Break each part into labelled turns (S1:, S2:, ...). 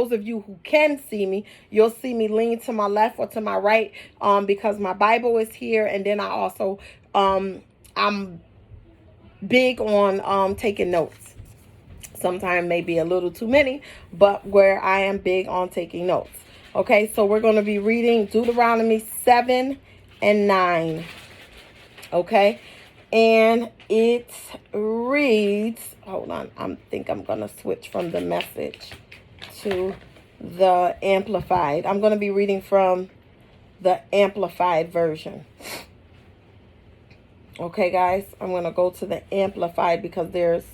S1: those of you who can see me, you'll see me lean to my left or to my right, because my Bible is here. And then I also, I'm big on taking notes. Sometimes maybe a little too many, but where I am big on taking notes. Okay, so we're going to be reading Deuteronomy 7 and 9. Okay, and it reads, hold on, I think I'm going to switch from the Message to the Amplified. I'm going to be reading from the Amplified version. Okay, guys, I'm going to go to the Amplified because there's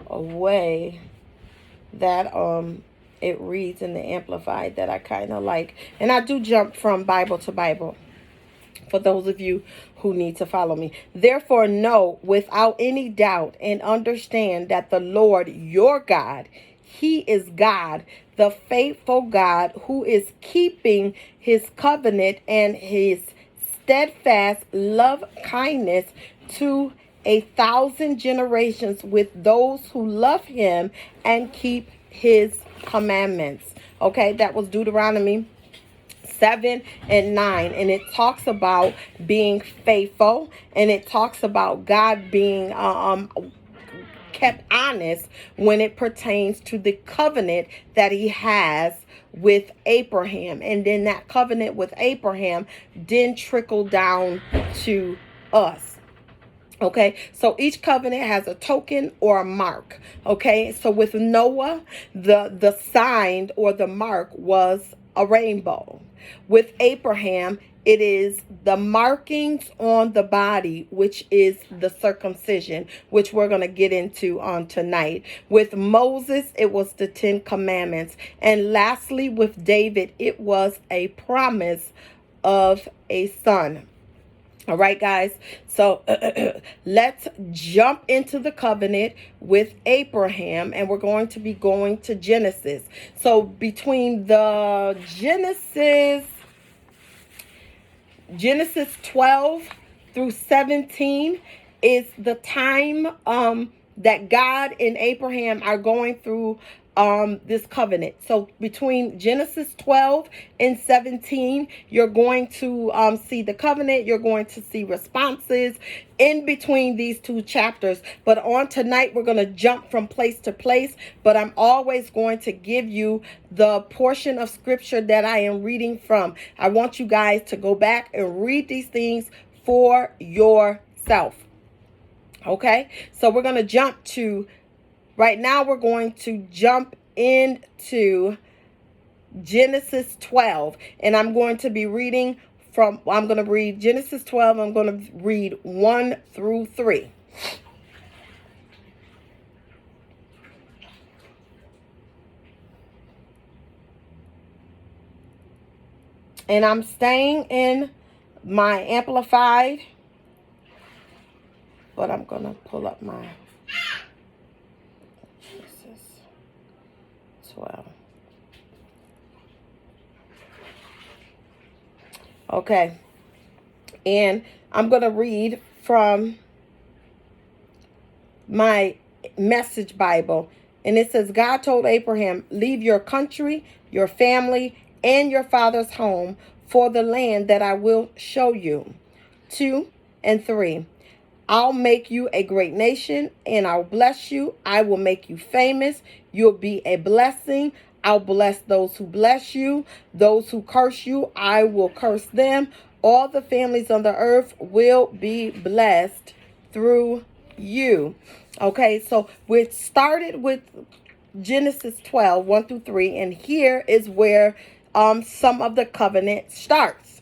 S1: a way that it reads in the Amplified that I kind of like. And I do jump from Bible to Bible for those of you who need to follow me. Therefore, know without any doubt and understand that the Lord your God, He is God, the faithful God, who is keeping His covenant and His steadfast love kindness to 1,000 generations with those who love Him and keep His commandments. Okay, that was Deuteronomy 7 and 9, and it talks about being faithful, and it talks about God being kept honest when it pertains to the covenant that He has with Abraham. And then that covenant with Abraham didn't trickle down to us. Okay, so each covenant has a token or a mark. Okay, so with Noah, the sign or the mark was a rainbow. With Abraham, it is the markings on the body, which is the circumcision, which we're going to get into on tonight. With Moses, it was the 10 commandments. And lastly, with David, it was a promise of a son. All right, guys. So let's jump into the covenant with Abraham, and we're going to be going to Genesis. So between the Genesis 12 through 17 is the time that God and Abraham are going through this covenant. So between Genesis 12 and 17, you're going to see the covenant. You're going to see responses in between these two chapters. But on tonight, we're going to jump from place to place. But I'm always going to give you the portion of scripture that I am reading from. I want you guys to go back and read these things for yourself. Okay, so we're going to jump to, right now we're going to jump into Genesis 12. And I'm going to be reading I'm going to read Genesis 12. I'm going to read 1 through 3. And I'm staying in my Amplified, but I'm going to pull up my Genesis 12. Okay. And I'm going to read from my Message Bible. And it says, God told Abraham, leave your country, your family, and your father's home for the land that I will show you. 2 and 3. I'll make you a great nation, and I'll bless you. I will make you famous. You'll be a blessing. I'll bless those who bless you. Those who curse you, I will curse them. All the families on the earth will be blessed through you. Okay, so we started with Genesis 12, 1 through 3, and here is where some of the covenant starts.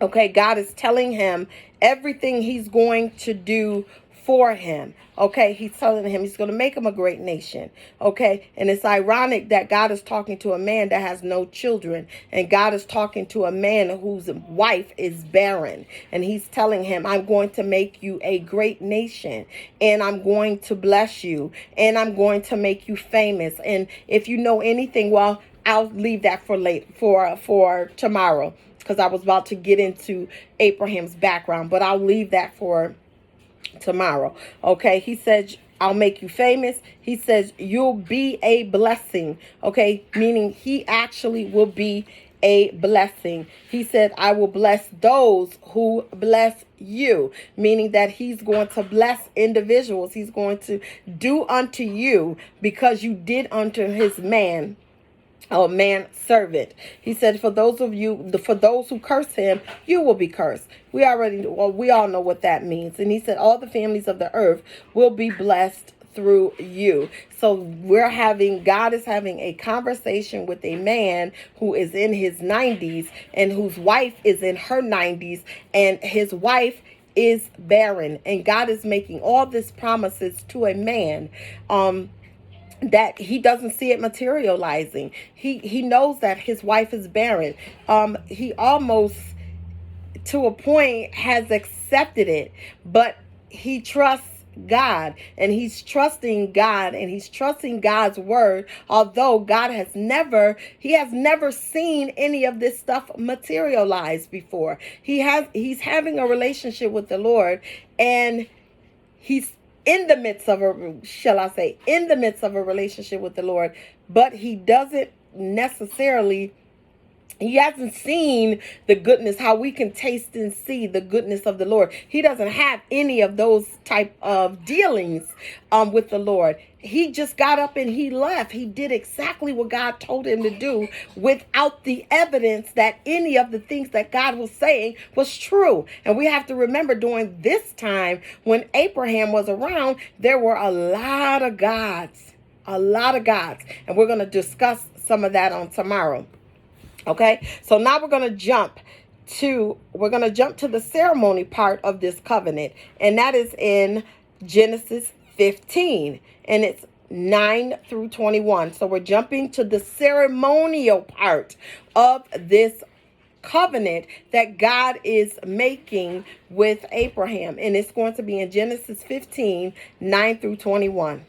S1: Okay, God is telling him everything He's going to do for him. Okay, He's telling him He's going to make him a great nation. Okay, and it's ironic that God is talking to a man that has no children, and God is talking to a man whose wife is barren, and He's telling him, I'm going to make you a great nation, and I'm going to bless you, and I'm going to make you famous. And if you know anything, well, I'll leave that for tomorrow, because I was about to get into Abraham's background, but I'll leave that for tomorrow. Okay, he said, I'll make you famous. He says you'll be a blessing. Okay, meaning he actually will be a blessing. He said, I will bless those who bless you, meaning that he's going to bless individuals. He's going to do unto you because you did unto his man. Oh, man servant. He said, for those who curse him, you will be cursed. We all know what that means. And he said, all the families of the earth will be blessed through you. So God is having a conversation with a man who is in his 90s and whose wife is in her 90s, and his wife is barren. And God is making all these promises to a man, that he doesn't see it materializing. He knows that his wife is barren. He almost, to a point, has accepted it, but he trusts God, and he's trusting God, and he's trusting God's word, although he has never seen any of this stuff materialize before. He's having a relationship with the Lord, and he's in the midst of a relationship with the Lord, but he hasn't seen the goodness, how we can taste and see the goodness of the Lord. He doesn't have any of those type of dealings with the Lord. He just got up and he left. He did exactly what God told him to do without the evidence that any of the things that God was saying was true. And we have to remember, during this time when Abraham was around, there were a lot of gods. And we're going to discuss some of that on tomorrow. Okay, so now we're going to jump to the ceremony part of this covenant, and that is in Genesis 15, and it's 9 through 21. So we're jumping to the ceremonial part of this covenant that God is making with Abraham, and it's going to be in Genesis 15, 9 through 21.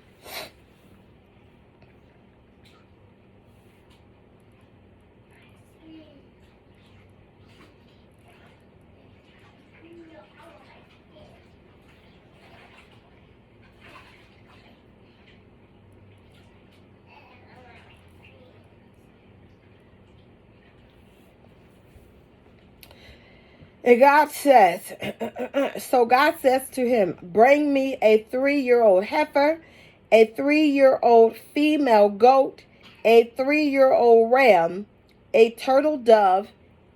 S1: And God says, so God says to him, bring me a 3-year-old heifer, a 3-year-old female goat, a 3-year-old ram, a turtle dove,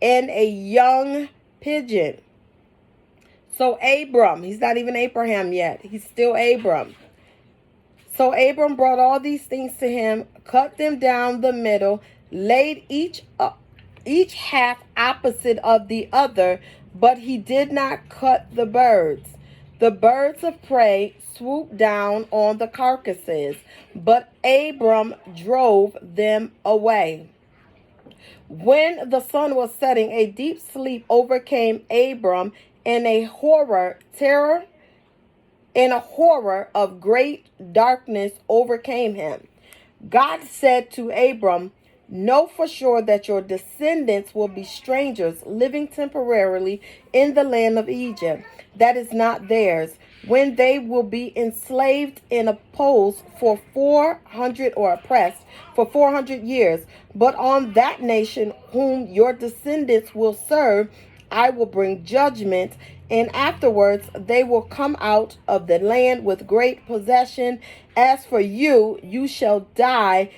S1: and a young pigeon. So Abram, he's not even Abraham yet. He's still Abram. So Abram brought all these things to him, cut them down the middle, laid each half opposite of the other, but he did not cut the birds. The birds of prey swooped down on the carcasses, but Abram drove them away. When the sun was setting, a deep sleep overcame Abram, and a horror of great darkness overcame him. God said to Abram, know for sure that your descendants will be strangers living temporarily in the land of Egypt that is not theirs, when they will be enslaved and oppressed for 400 years. But on that nation whom your descendants will serve, I will bring judgment, and afterwards they will come out of the land with great possession. As for you, you shall die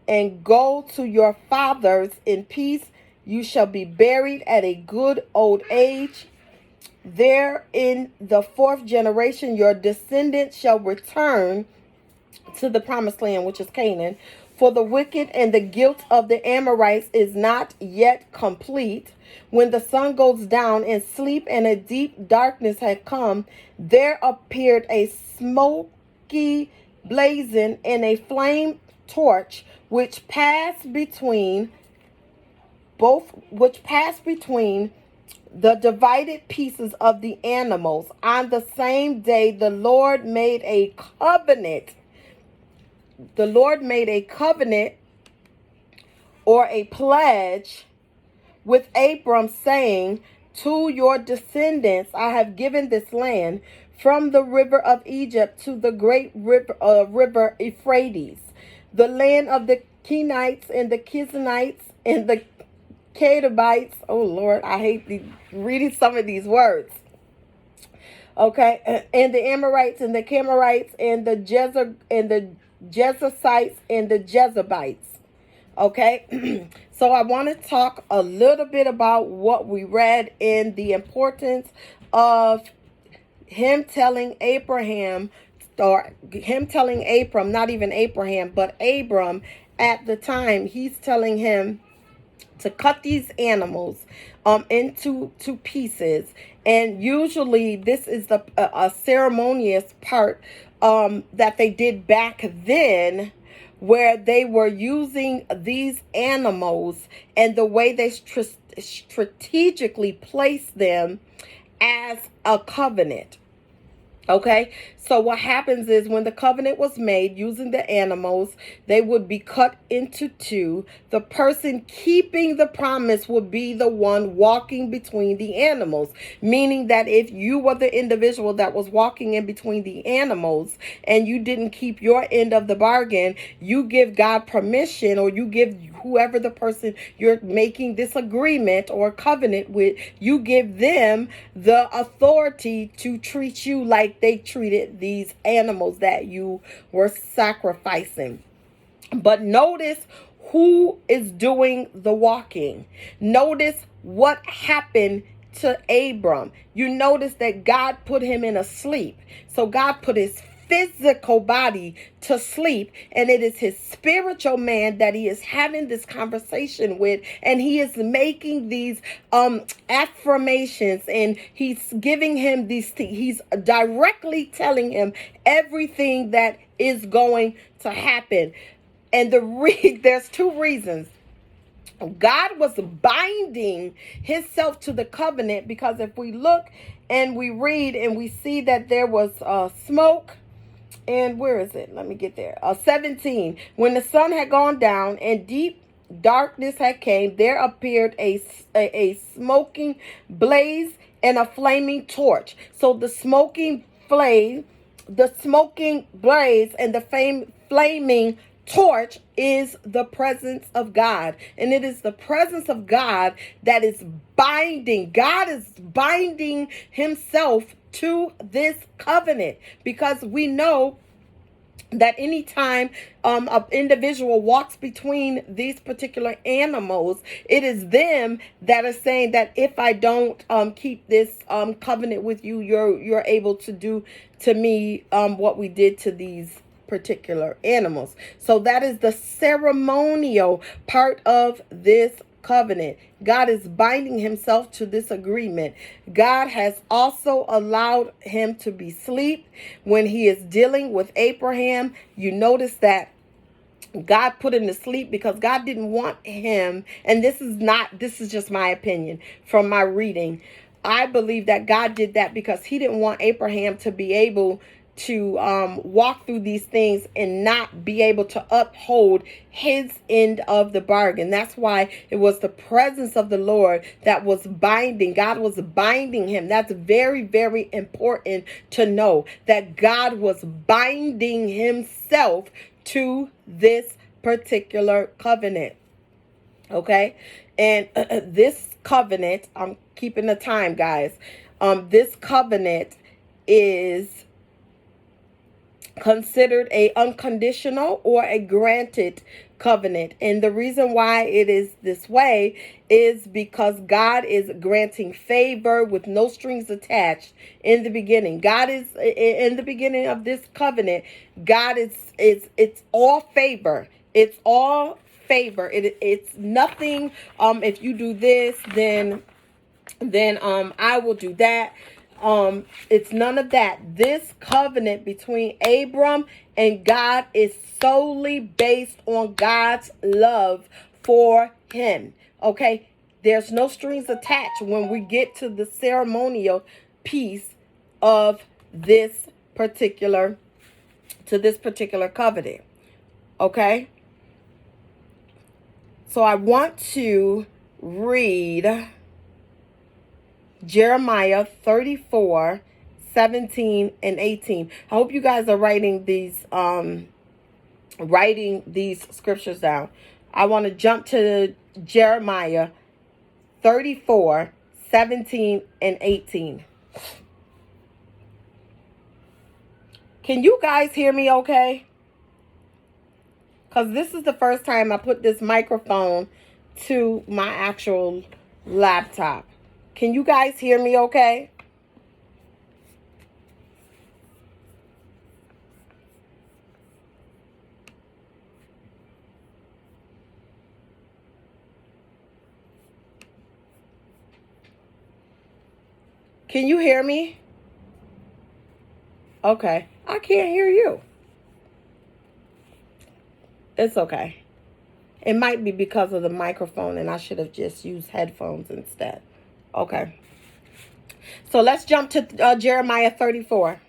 S1: and go to your fathers in peace. You shall be buried at a good old age. There in the 4th generation, your descendants shall return to the promised land, which is Canaan. For the wicked and the guilt of the Amorites is not yet complete. When the sun goes down and sleep and a deep darkness had come, there appeared a smoky blazing and a flame torch, which passed between the divided pieces of the animals. On the same day, the Lord made a covenant. Or a pledge with Abram, saying, to your descendants I have given this land, from the river of Egypt to the great river Euphrates, the land of the Kenites and the Kiznites and the Cadabites. Oh Lord, I hate reading some of these words. Okay, and the Amorites and the Camorites and the Jezezites and the Jezebites. Okay, so I want to talk a little bit about what we read in the importance of him telling Abraham, or him telling Abram, not even Abraham, but Abram at the time, he's telling him to cut these animals into pieces. And usually this is a ceremonious part that they did back then, where they were using these animals and the way they strategically placed them as a covenant. Okay, so what happens is when the covenant was made using the animals, they would be cut into two. The person keeping the promise would be the one walking between the animals, meaning that if you were the individual that was walking in between the animals and you didn't keep your end of the bargain, you give God permission, or you give whoever the person you're making this agreement or covenant with, you give them the authority to treat you like they treated these animals that you were sacrificing. But notice who is doing the walking. Notice what happened to Abram. You notice that God put him in a sleep. So God put his physical body to sleep, and it is his spiritual man that he is having this conversation with, and he is making these affirmations, and he's giving him these he's directly telling him everything that is going to happen. And there's two reasons. God was binding himself to the covenant, because if we look and we read and we see that there was smoke. And where is it? Let me get there. 17. When the sun had gone down and deep darkness had came, there appeared a smoking blaze and a flaming torch. So the smoking blaze and the flaming torch is the presence of God. And it is the presence of God that is binding. God is binding himself to this covenant, because we know that anytime an individual walks between these particular animals, it is them that are saying that if I don't keep this covenant with you, you're able to do to me what we did to these particular animals. So that is the ceremonial part of this covenant. God is binding himself to this agreement. God has also allowed him to be asleep when he is dealing with Abraham. You notice that God put him to sleep because God didn't want him, and this is just my opinion from my reading. I believe that God did that because he didn't want Abraham to be able to walk through these things and not be able to uphold his end of the bargain. That's why it was the presence of the Lord that was binding. God was binding him. That's very, very important to know, that God was binding himself to this particular covenant. Okay? And this covenant, I'm keeping the time, guys. This covenant is considered a unconditional or a granted covenant. And the reason why it is this way is because God is granting favor with no strings attached in the beginning. God is in the beginning of this covenant. God is it's all favor. It's all favor. It's nothing. If you do this, then I will do that. It's none of that. This covenant between Abram and God is solely based on God's love for him. Okay? There's no strings attached when we get to the ceremonial piece of this particular covenant. Okay? So I want to read Jeremiah 34:17 17 and 18. I hope you guys are writing these scriptures down. I want to jump to Jeremiah 34, 17 and 18. Can you guys hear me okay? Because this is the first time I put this microphone to my actual laptop. Can you guys hear me okay? Can you hear me? Okay. I can't hear you. It's okay. It might be because of the microphone and I should have just used headphones instead. Okay. So let's jump to Jeremiah 34.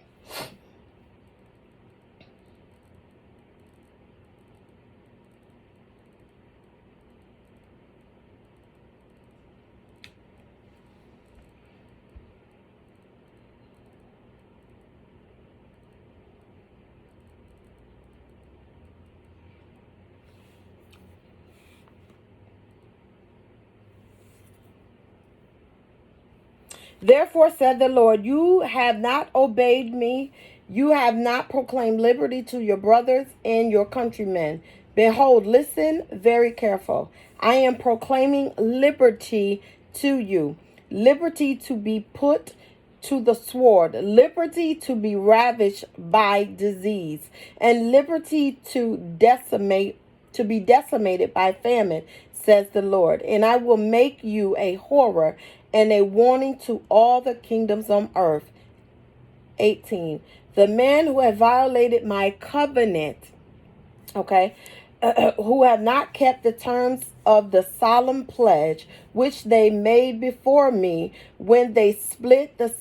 S1: Therefore said the Lord, you have not obeyed me. You have not proclaimed liberty to your brothers and your countrymen. Behold, listen very careful. I am proclaiming liberty to you. Liberty to be put to the sword, liberty to be ravished by disease, and liberty to be decimated by famine, says the Lord. And I will make you a horror and a warning to all the kingdoms on earth. 18. The man who had violated my covenant, okay, who have not kept the terms of the solemn pledge which they made before me when they split the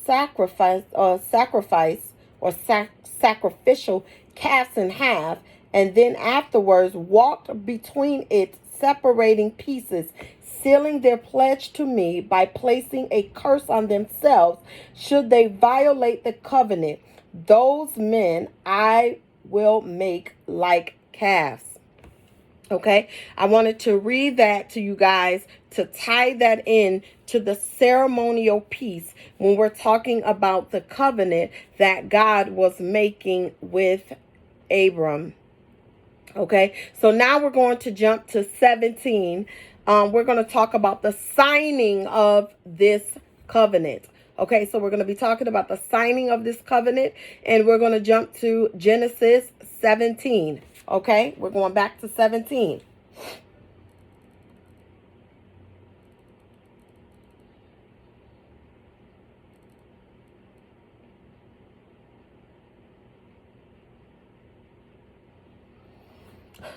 S1: sacrificial calves in half, and then afterwards walked between its separating pieces, sealing their pledge to me by placing a curse on themselves should they violate the covenant. Those men I will make like calves. Okay, I wanted to read that to you guys to tie that in to the ceremonial piece when we're talking about the covenant that God was making with Abram. Okay, so now we're going to jump to 17. We're going to talk about the signing of this covenant. Okay, so we're going to be talking about the signing of this covenant, and we're going to jump to Genesis 17. Okay, we're going back to 17.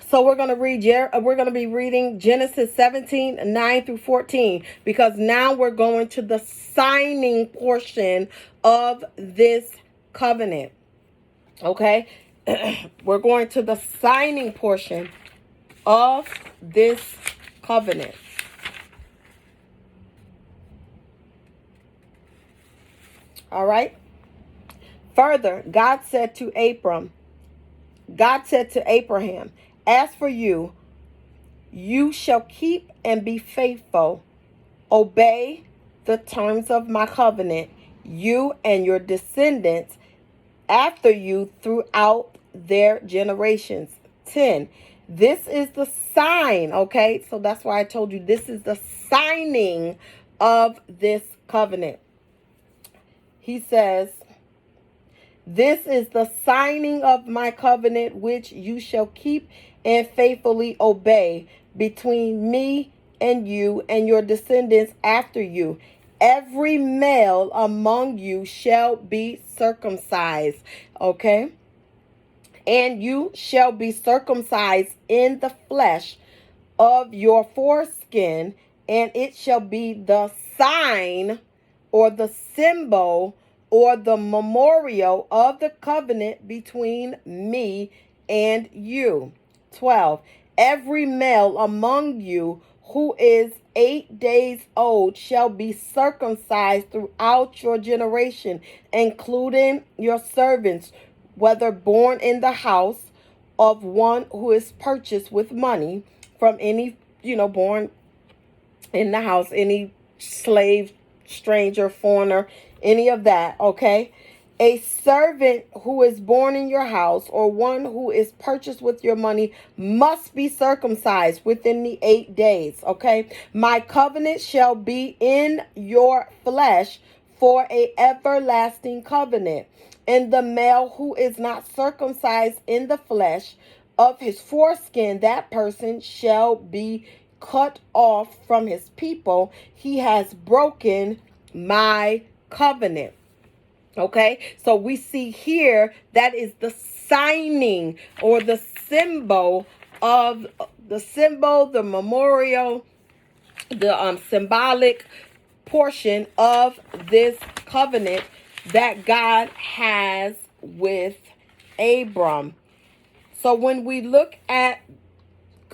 S1: So we're going to be reading Genesis 17, 9 through 14, because now we're going to the signing portion of this covenant. Okay, we're going to the signing portion of this covenant. All right. Further, God said to Abraham, as for you, you shall keep and be faithful, obey the terms of my covenant, you and your descendants after you throughout their generations. 10. This is the sign, okay? So that's why I told you this is the signing of this covenant. He says, this is the signing of my covenant which you shall keep and faithfully obey between me and you and your descendants after you. Every male among you shall be circumcised. Okay? And you shall be circumcised in the flesh of your foreskin, and it shall be the sign or the symbol or the memorial of the covenant between me and you. 12. Every male among you who is 8 days old shall be circumcised throughout your generation, including your servants, whether born in the house of one who is purchased with money from any, born in the house, any slave, stranger, foreigner, any of that, okay? A servant who is born in your house or one who is purchased with your money must be circumcised within the 8 days, okay? My covenant shall be in your flesh for a everlasting covenant. And the male who is not circumcised in the flesh of his foreskin, that person shall be cut off from his people. He has broken my covenant. Okay, so we see here that is the signing or the symbol, the memorial, the symbolic portion of this covenant that God has with Abram. So when we look at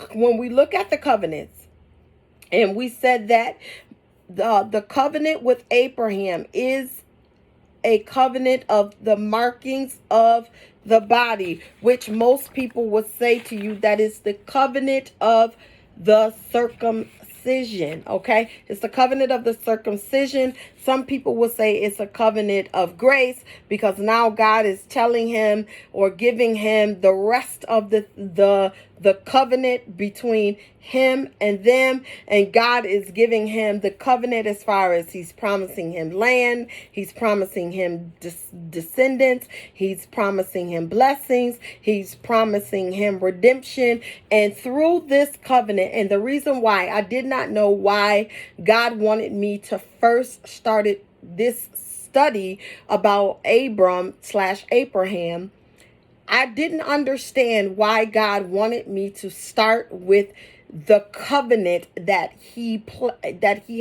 S1: the covenants, and we said that the covenant with Abraham is a covenant of the markings of the body, which most people would say to you that is the covenant of the circumcision. Okay, it's the covenant of the circumcision. Some people will say it's a covenant of grace because now God is telling him or giving him the rest of the covenant between him and them, and God is giving him the covenant as far as he's promising him land, he's promising him descendants, he's promising him blessings, he's promising him redemption. And through this covenant, and the reason why I did not know why God wanted me to first started this study about Abraham, I didn't understand why God wanted me to start with the covenant that he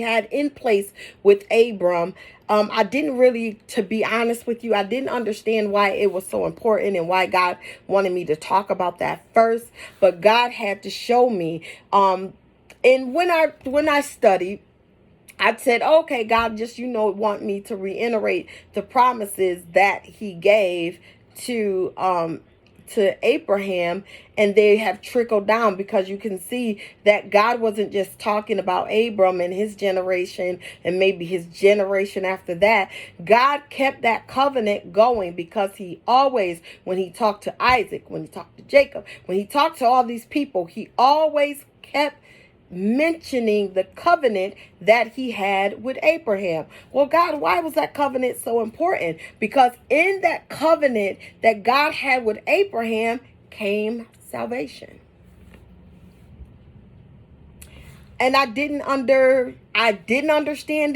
S1: had in place with Abram. I didn't really, to be honest with you, I didn't understand why it was so important and why God wanted me to talk about that first. But God had to show me. And when I studied, I said, okay, God, just, want me to reiterate the promises that he gave to Abraham, and they have trickled down, because you can see that God wasn't just talking about Abram and his generation and maybe his generation after that. God kept that covenant going, because he always, when he talked to Isaac, when he talked to Jacob, when he talked to all these people, he always kept mentioning the covenant that he had with Abraham. Well, God, why was that covenant so important? Because in that covenant that God had with Abraham came salvation. And I didn't understand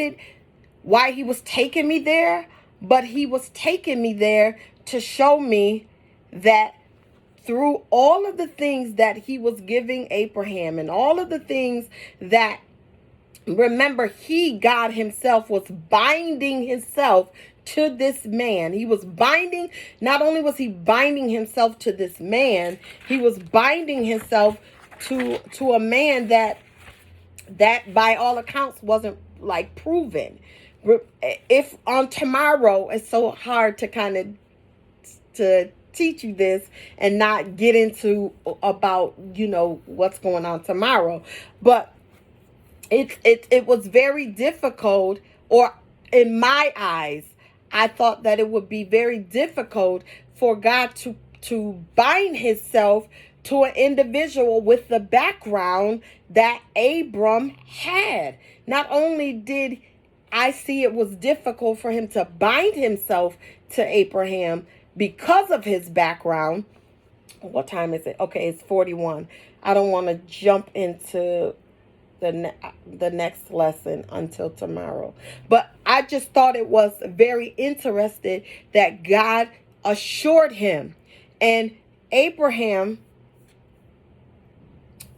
S1: it, why he was taking me there, but he was taking me there to show me that through all of the things that he was giving Abraham and all of the things that, remember, God himself was binding himself to this man. He was binding, not only was he binding himself to this man, he was binding himself to a man that by all accounts wasn't like proven. If on tomorrow, it's so hard to kind of to teach you this and not get into about what's going on tomorrow, but it was very difficult, or in my eyes I thought that it would be very difficult for God to bind himself to an individual with the background that Abram had. Not only did I see it was difficult for him to bind himself to Abraham because of his background. What time is it? Okay, it's 41. I don't want to jump into the next lesson until tomorrow. But I just thought it was very interesting that God assured him. And Abraham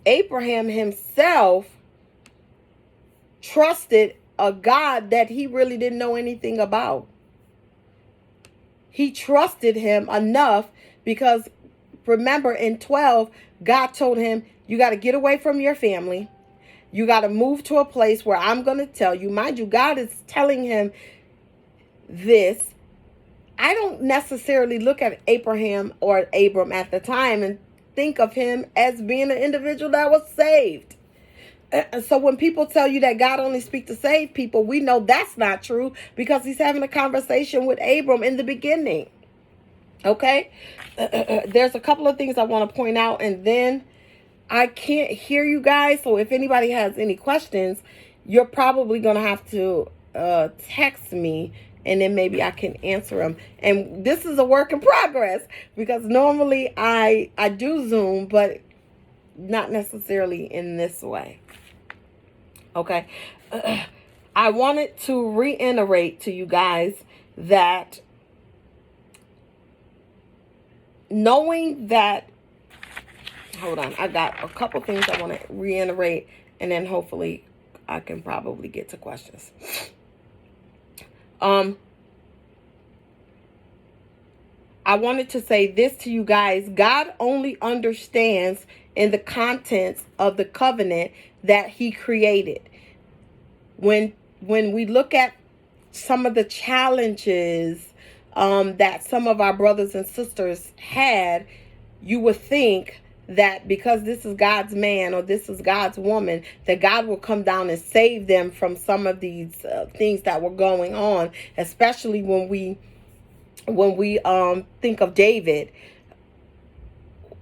S1: himself trusted a God that he really didn't know anything about. He trusted him enough because, remember, in 12, God told him, you got to get away from your family. You got to move to a place where I'm going to tell you. Mind you, God is telling him this. I don't necessarily look at Abraham or Abram at the time and think of him as being an individual that was saved. So when people tell you that God only speaks to save people, we know that's not true, because he's having a conversation with Abram in the beginning. Okay? There's a couple of things I want to point out, and then I can't hear you guys. So if anybody has any questions, you're probably going to have to text me, and then maybe I can answer them. And this is a work in progress, because normally I do Zoom, but not necessarily in this way. Okay. I wanted to reiterate to you guys that knowing that, hold on, I got a couple things I want to reiterate, and then hopefully I can probably get to questions. I wanted to say this to you guys. God only understands in the contents of the covenant that he created. When we look at some of the challenges that some of our brothers and sisters had, you would think that because this is God's man or this is God's woman, that God will come down and save them from some of these things that were going on, especially when we think of David.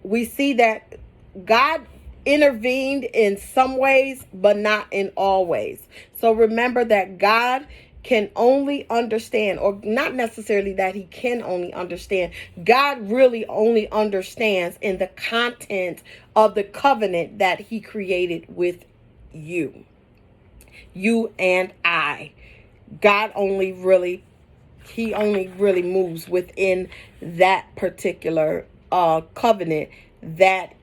S1: We see that God intervened in some ways, but not in all ways. So remember that God can only understand, or not necessarily that he can only understand, God really only understands in the content of the covenant that he created with you and I. God only really, he only really moves within that particular covenant that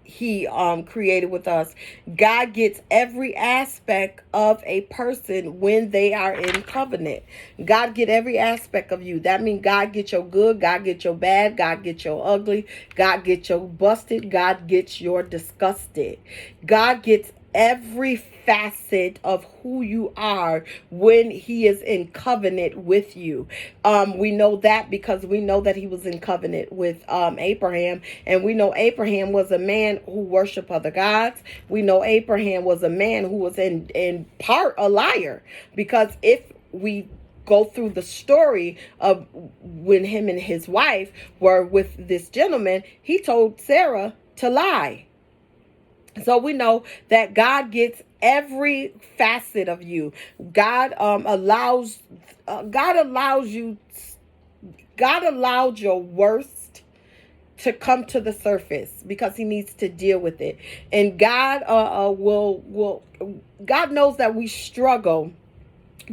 S1: he created with us. God gets every aspect of a person when they are in covenant. God get every aspect of you. That means God gets your good, God gets your bad, God gets your ugly, God gets your busted, God gets your disgusted. God gets every facet of who you are when he is in covenant with you. We know that because we know that he was in covenant with Abraham, and we know Abraham was a man who worshiped other gods. We know Abraham was a man who was in part a liar, because if we go through the story of when him and his wife were with this gentleman, he told Sarah to lie. So we know that God gets every facet of you. God allows your worst to come to the surface because he needs to deal with it. And God God knows that we struggle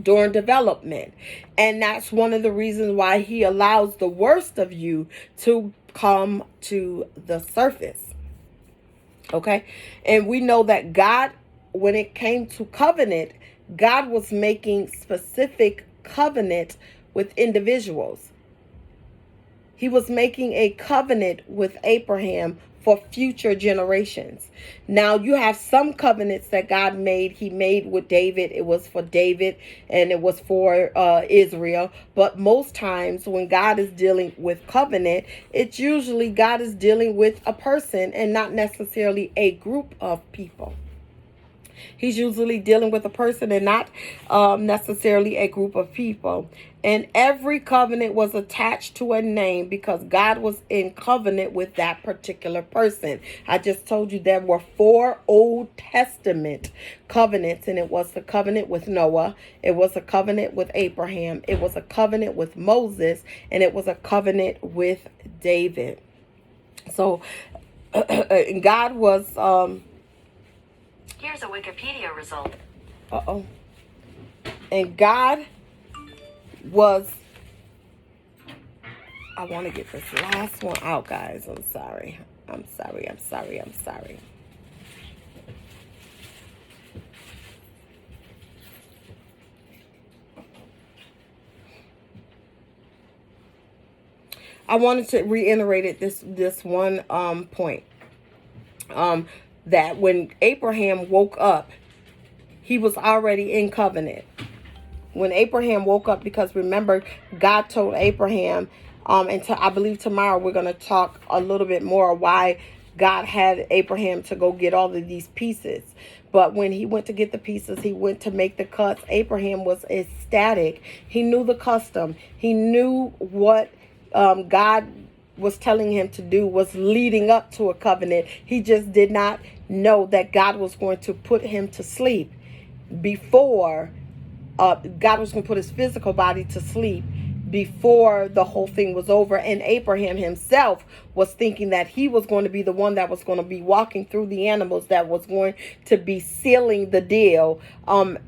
S1: during development, and that's one of the reasons why he allows the worst of you to come to the surface. Okay. And we know that God, when it came to covenant, God was making specific covenant with individuals. He was making a covenant with Abraham for future generations. Now you have some covenants that God made. He made with David. It was for David and it was for Israel. But most times when God is dealing with covenant, it's usually God is dealing with a person and not necessarily a group of people. He's usually dealing with a person and not necessarily a group of people. And every covenant was attached to a name because God was in covenant with that particular person. I just told you there were 4 Old Testament covenants, and it was the covenant with Noah. It was a covenant with Abraham. It was a covenant with Moses, and it was a covenant with David. So God was...
S2: Here's a Wikipedia result.
S1: And God was... I want to get this last one out, guys. I'm sorry. I wanted to reiterate this one point. that when Abraham woke up, he was already in covenant. When Abraham woke up, because remember, God told Abraham, I believe tomorrow we're going to talk a little bit more why God had Abraham to go get all of these pieces. But when he went to get the pieces, he went to make the cuts. Abraham was ecstatic. He knew the custom. He knew what God was telling him to do was leading up to a covenant. He just did not know that God was going to put him to sleep before God was going to put his physical body to sleep before the whole thing was over. And Abraham himself was thinking that he was going to be the one that was going to be walking through the animals, that was going to be sealing the deal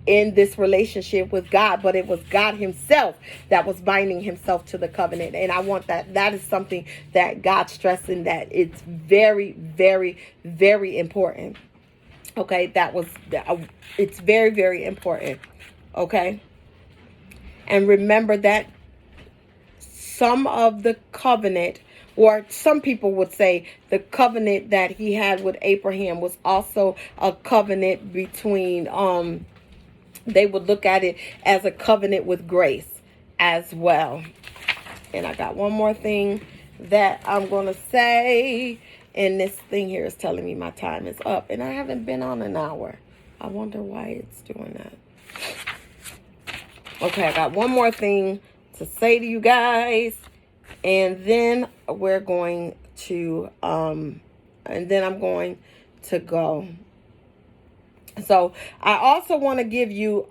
S1: in this relationship with God. But it was God himself that was binding himself to the covenant. And I want that is something that God's stressing, that it's very, very, very important. Okay, it's very, very important. Okay, and remember that some of the covenant, or some people would say the covenant that he had with Abraham was also a covenant between, they would look at it as a covenant with grace as well. And I got one more thing that I'm going to say, and this thing here is telling me my time is up, and I haven't been on an hour. I wonder why it's doing that. Okay, I got one more thing to say to you guys, and then we're going to, and then I'm going to go. So I also want to give you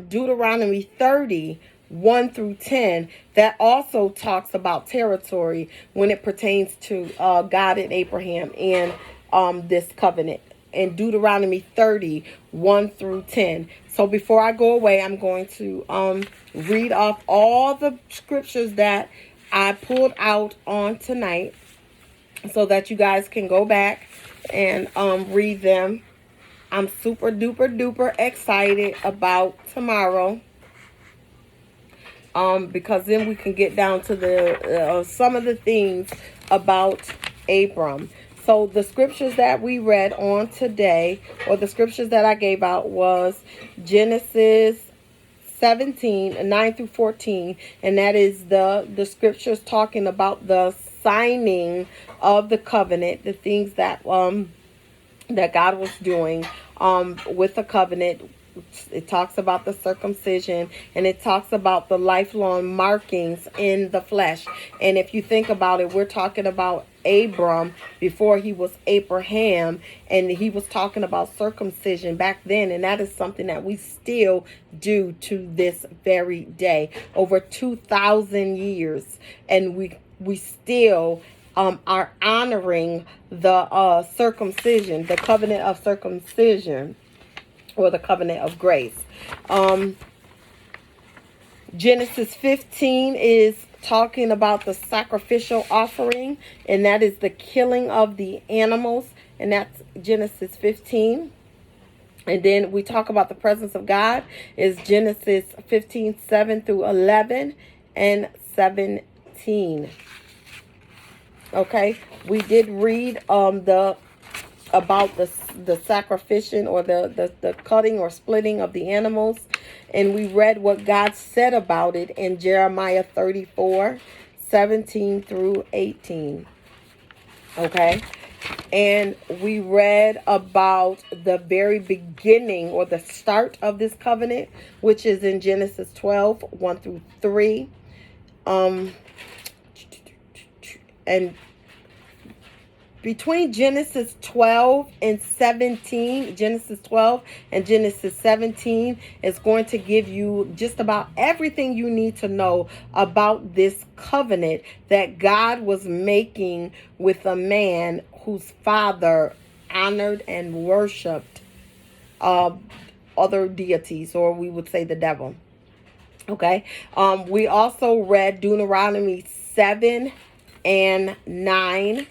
S1: Deuteronomy 30, 1 through 10, that also talks about territory when it pertains to God and Abraham and this covenant. In Deuteronomy 30, 1 through 10. So before I go away, I'm going to read off all the scriptures that I pulled out on tonight, so that you guys can go back and read them. I'm super duper duper excited about tomorrow, because then we can get down to the some of the things about Abram. So the scriptures that we read on today, or the scriptures that I gave out, was Genesis 17, 9 through 14. And that is the scriptures talking about the signing of the covenant, the things that that God was doing with the covenant. It talks about the circumcision, and it talks about the lifelong markings in the flesh. And if you think about it, we're talking about Abram before he was Abraham, and he was talking about circumcision back then, and that is something that we still do to this very day, over 2,000 years, and we still are honoring the circumcision, the covenant of circumcision, or the covenant of grace. Genesis 15 is talking about the sacrificial offering, and that is the killing of the animals, and that's Genesis 15. And then we talk about the presence of God is Genesis 15, 7 through 11 and 17. Okay, we did read about the sacrificial, or the cutting or splitting of the animals, and we read what God said about it in Jeremiah 34, 17 through 18. Okay, and we read about the very beginning, or the start of this covenant, which is in Genesis 12, 1 through 3. And between Genesis 12 and 17, Genesis 12 and Genesis 17 is going to give you just about everything you need to know about this covenant that God was making with a man whose father honored and worshiped other deities, or we would say the devil. Okay. We also read Deuteronomy 7 and 9.